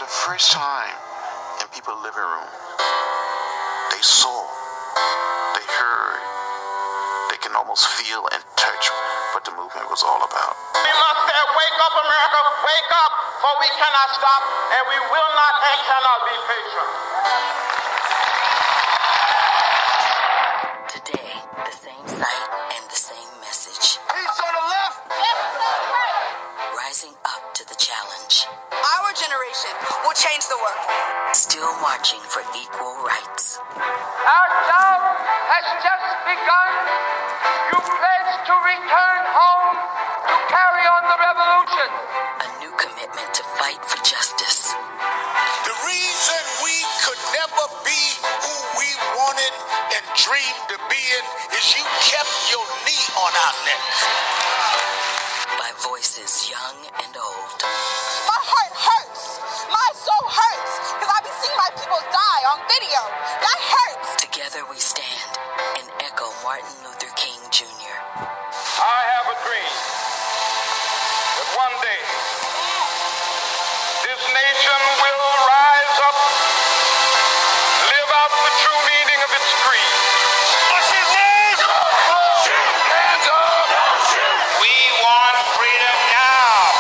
the first time in people's living room, they saw, they heard, they can almost feel and touch what the movement was all about. We must say, wake up, America, wake up, for we cannot stop, and we will not and cannot be patient. Today, the same sight and the same message. Peace on the left. Rising up to the challenge. Our generation will change the world. Still marching for equal rights. Our job has just begun. You pledge to return home to carry on the revolution. A new commitment to fight for justice. The reason we could never be who we wanted and dreamed to be in is you kept your knee on our neck. By voices young and old. My heart hurts. My soul hurts. Because I be seeing my people die on video. That hurts. Together we stand and echo Martin Luther King Jr. I have a dream that one day this nation will rise up, live out the true meaning of its creed. Hands up! We want freedom now.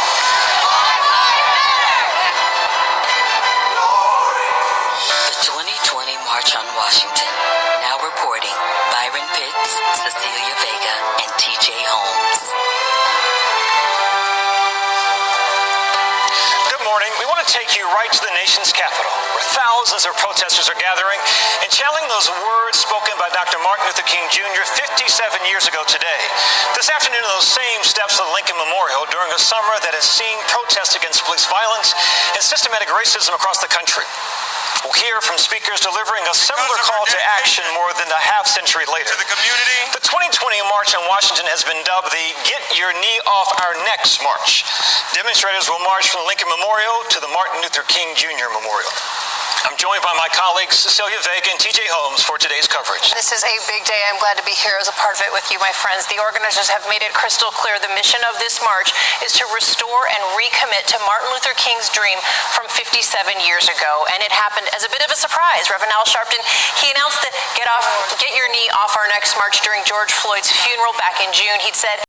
The 2020 March on Washington. Now reporting Byron Pitts, Cecilia Vega, and TJ Holmes. Good morning. We want to take you right to the nation's capital, where thousands of protesters are gathering and channeling those words spoken by Dr. Martin Luther King Jr. 57 years ago today. This afternoon, those same steps of the Lincoln Memorial during a summer that has seen protests against police violence and systematic racism across the country. We'll hear from speakers delivering a similar call to action more than a half-century later. To the community. The 2020 March on Washington has been dubbed the Get Your Knee Off Our Necks March. Demonstrators will march from the Lincoln Memorial to the Martin Luther King Jr. Memorial. I'm joined by my colleagues Cecilia Vega and TJ Holmes for today's coverage. This is a big day. I'm glad to be here as a part of it with you, my friends. The organizers have made it crystal clear the mission of this march is to restore and recommit to Martin Luther King's dream from 57 years ago. And it happened as a bit of a surprise. Reverend Al Sharpton, he announced the Get Your Knee Off Our Necks march during George Floyd's funeral back in June. He'd said,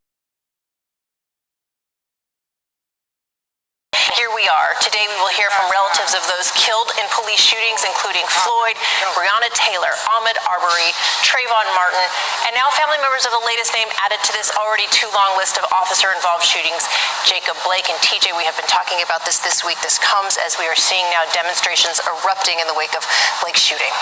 here we are. Today we will hear from relatives of those killed in police shootings, including Floyd, Breonna Taylor, Ahmaud Arbery, Trayvon Martin, and now family members of the latest name added to this already too long list of officer-involved shootings, Jacob Blake. And TJ, we have been talking about this week. This comes as we are seeing now demonstrations erupting in the wake of Blake's shooting.